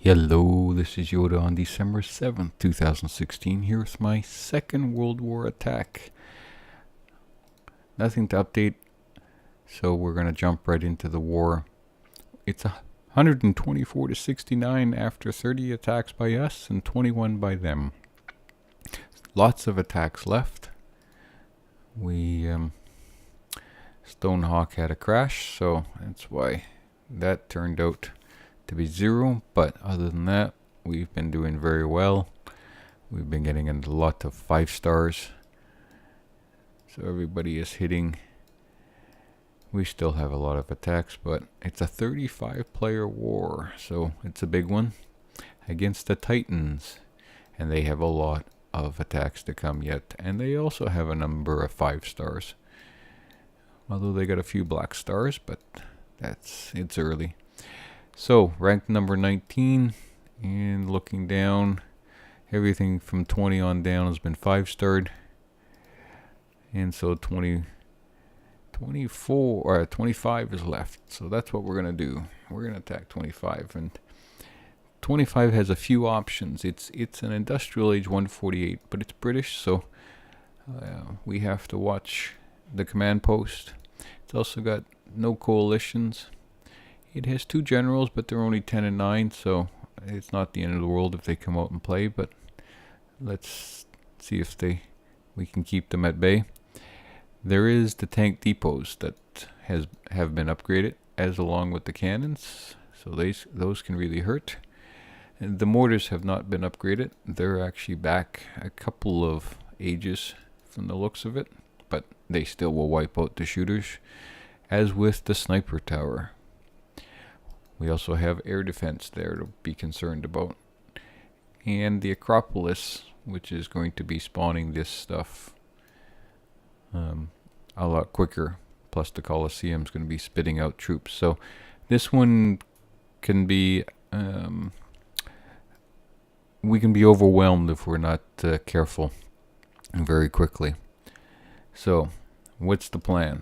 Hello, this is Yoda on December 7th, 2016, here with my second World War attack. Nothing to update, so we're going to jump right into the war. It's 124 to 69 after 30 attacks by us and 21 by them. Lots of attacks left. Stonehawk had a crash, so that's why that turned out to be 0, but other than that, we've been doing very well. We've been getting a lot of 5 stars, so everybody is hitting. We still have a lot of attacks, but it's a 35 player war, so it's a big one against the Titans, and they have a lot of attacks to come yet, and they also have a number of 5 stars, although they got a few black stars, but it's early. So, ranked number 19, and looking down, everything from 20 on down has been 5-starred. And so 25 is left. So that's what we're going to do. We're going to attack 25. And 25 has a few options. It's an industrial age 148, but it's British, so we have to watch the command post. It's also got no coalitions. It has 2 generals, but they're only 10 and 9, so it's not the end of the world if they come out and play, but let's see if we can keep them at bay. There is the tank depots that have been upgraded, as along with the cannons, so those can really hurt. And the mortars have not been upgraded. They're actually back a couple of ages from the looks of it, but they still will wipe out the shooters, as with the sniper tower. We also have air defense there to be concerned about. And the Acropolis, which is going to be spawning this stuff a lot quicker. Plus the Colosseum is going to be spitting out troops. So this one can be... we can be overwhelmed if we're not careful very quickly. So, what's the plan?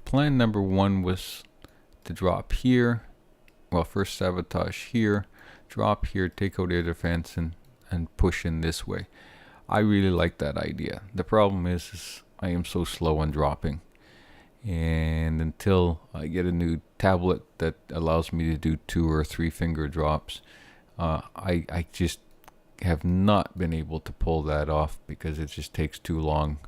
Plan number 1 was to drop here. Well, first sabotage here, drop here, take out air defense, and push in this way. I really like that idea. The problem is I am so slow on dropping. And until I get a new tablet that allows me to do 2 or 3 finger drops, I just have not been able to pull that off because it just takes too long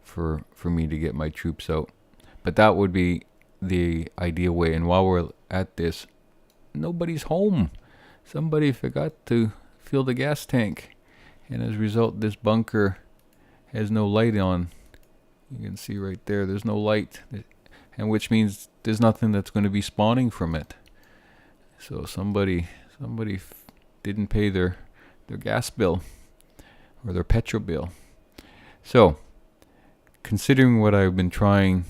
for me to get my troops out. But that would be the ideal way. And while we're at this, nobody's home. Somebody forgot to fill the gas tank, and as a result this bunker has no light on. You can see right there's no light, and which means there's nothing that's going to be spawning from it. So somebody didn't pay their gas bill or their petrol bill. So considering what I've been trying,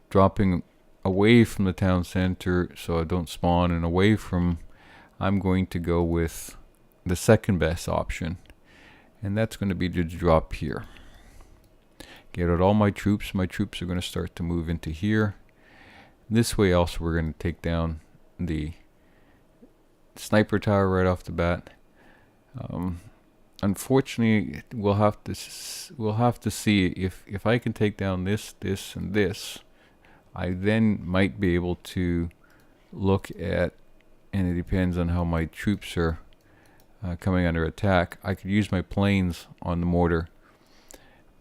dropping away from the town center so I don't spawn, and away from, I'm going to go with the second best option, and that's going to be to drop here. Get out all my troops. My troops are going to start to move into here. This way also we're going to take down the sniper tower right off the bat. Unfortunately, we'll have to see if I can take down this, and this. I then might be able to look at, and it depends on how my troops are coming under attack. I could use my planes on the mortar,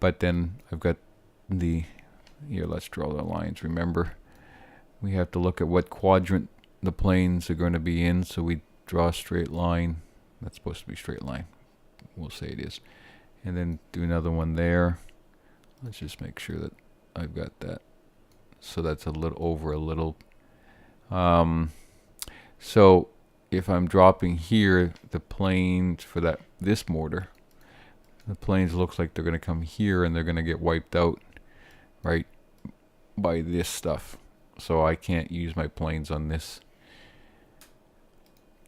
but then I've got here, let's draw the lines. Remember, we have to look at what quadrant the planes are going to be in, so we draw a straight line. That's supposed to be straight line. We'll say it is. And then do another one there. Let's just make sure that I've got that. So that's a little over a little. So if I'm dropping here, the planes for this mortar, the planes looks like they're going to come here and they're going to get wiped out right by this stuff. So I can't use my planes on this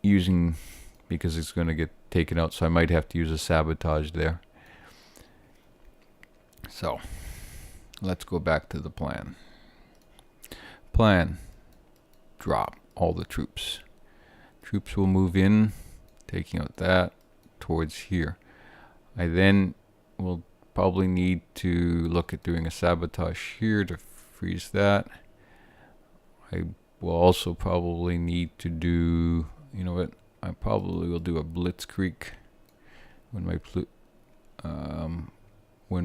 because it's going to get taken out. So I might have to use a sabotage there. So let's go back to the plan. Plan. Drop all the troops. Troops will move in taking out that towards here. I then will probably need to look at doing a sabotage here to freeze that. I will also probably need to do, you know what, I probably will do a blitzkrieg when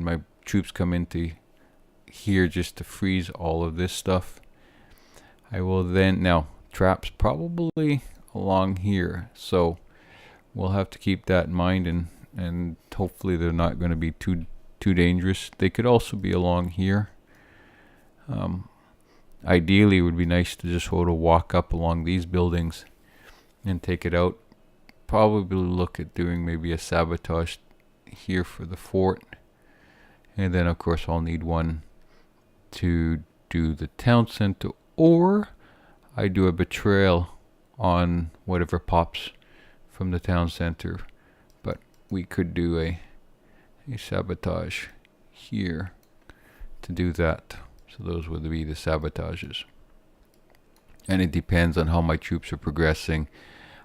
my troops come into here, just to freeze all of this stuff. I will then, now traps probably along here, so we'll have to keep that in mind, and hopefully they're not going to be too dangerous. They could also be along here. Ideally, it would be nice to just sort of walk up along these buildings and take it out. Probably look at doing maybe a sabotage here for the fort, and then of course I'll need one to do the town center, or I do a betrayal on whatever pops from the town center. But we could do a sabotage here to do that. So those would be the sabotages, and it depends on how my troops are progressing.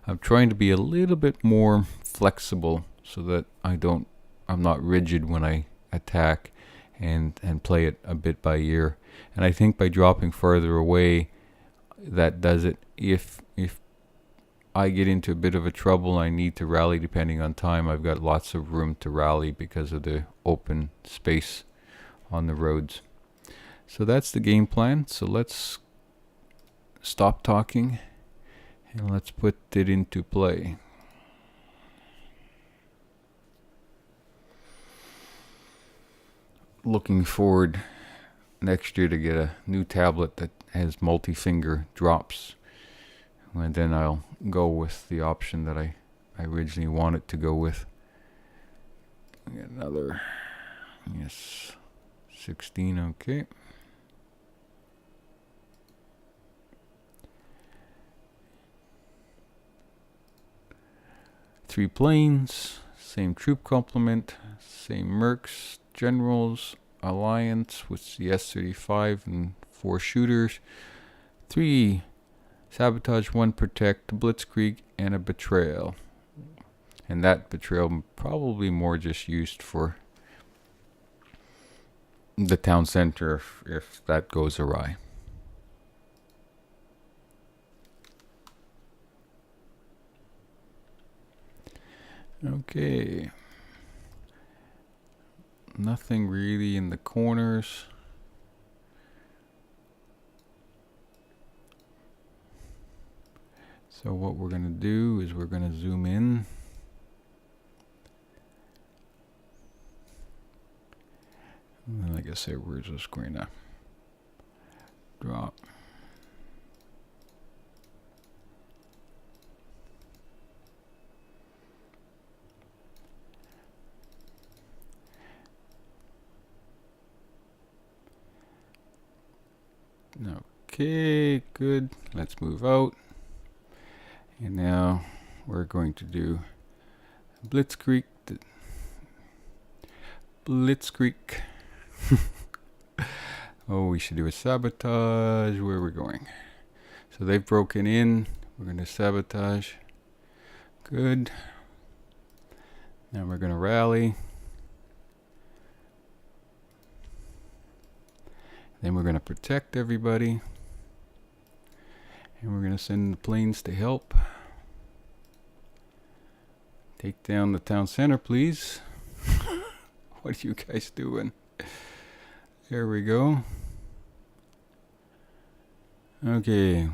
I'm trying to be a little bit more flexible so that I'm not rigid when I attack, and play it a bit by ear. And I think by dropping further away, that does it. If I get into a bit of a trouble, I need to rally depending on time, I've got lots of room to rally because of the open space on the roads. So that's the game plan. So let's stop talking and let's put it into play. Looking forward next year to get a new tablet that has multi-finger drops, and then I'll go with the option that I originally wanted to go with. Get another, yes, 16, okay. Three planes, same troop complement, same mercs, generals, alliance with the S-35 and 4 shooters, 3 sabotage, 1 protect, blitzkrieg, and a betrayal. And that betrayal probably more just used for the town center if that goes awry. Okay. Nothing really in the corners. So what we're going to do is we're going to zoom in. And like I said, we're just going to drop. Okay, good. Let's move out. And now we're going to do blitzkrieg. Blitzkrieg. Oh, we should do a sabotage. Where are we going? So they've broken in. We're going to sabotage. Good. Now we're going to rally. Then we're going to protect everybody. And we're going to send the planes to help. Take down the town center, please. What are you guys doing? There we go. Okay.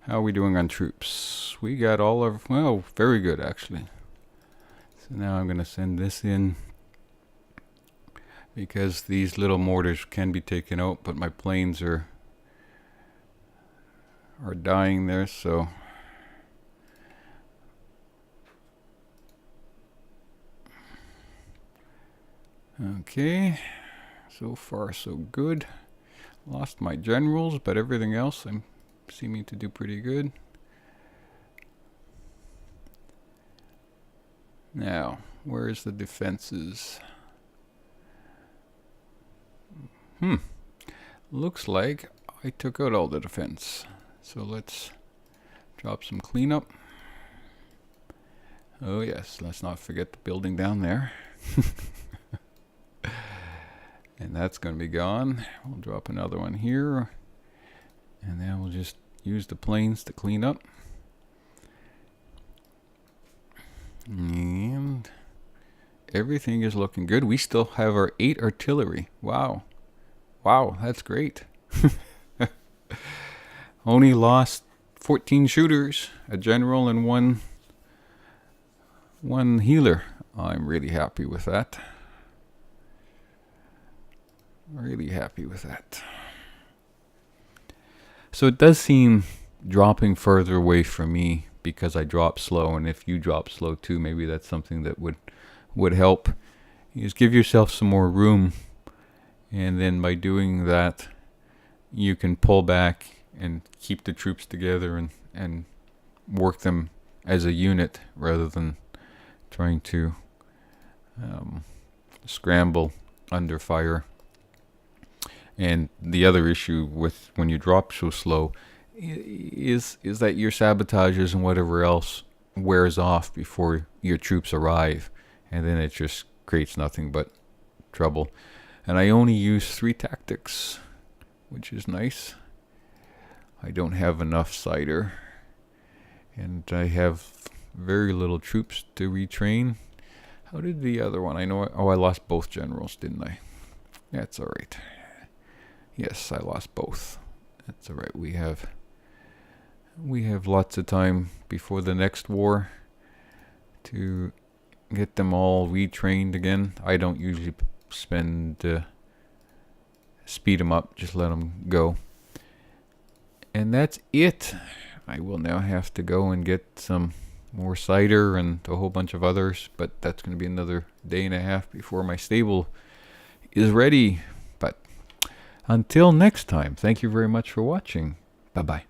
How are we doing on troops? We got all of, well, very good actually. So now I'm going to send this in, because these little mortars can be taken out, but my planes are dying there, so okay, so far so good. Lost my generals, but everything else I'm seeming to do pretty good. Now, where's the defenses? Looks like I took out all the defense. So let's Drop some cleanup. Oh yes, let's not forget the building down there. And that's going to be gone. We'll drop another one here. And then we'll just use the planes to clean up. And everything is looking good. We still have our 8 artillery. Wow. Wow, that's great. Only lost 14 shooters, a general, and one healer. I'm really happy with that. Really happy with that. So it does seem dropping further away from me because I drop slow, and if you drop slow too, maybe that's something that would help. You just give yourself some more room, and then by doing that, you can pull back and keep the troops together and work them as a unit rather than trying to scramble under fire. And the other issue with when you drop so slow is that your sabotages and whatever else wears off before your troops arrive, and then it just creates nothing but trouble. And I only use 3 tactics, which is nice. I don't have enough cider, and I have very little troops to retrain. How did the other one? I lost both generals, didn't I? That's all right. Yes, I lost both. That's all right. We have lots of time before the next war to get them all retrained again. I don't usually speed them up, just let them go. And that's it. I will now have to go and get some more cider and a whole bunch of others, but that's going to be another day and a half before my stable is ready. But until next time, thank you very much for watching. Bye-bye.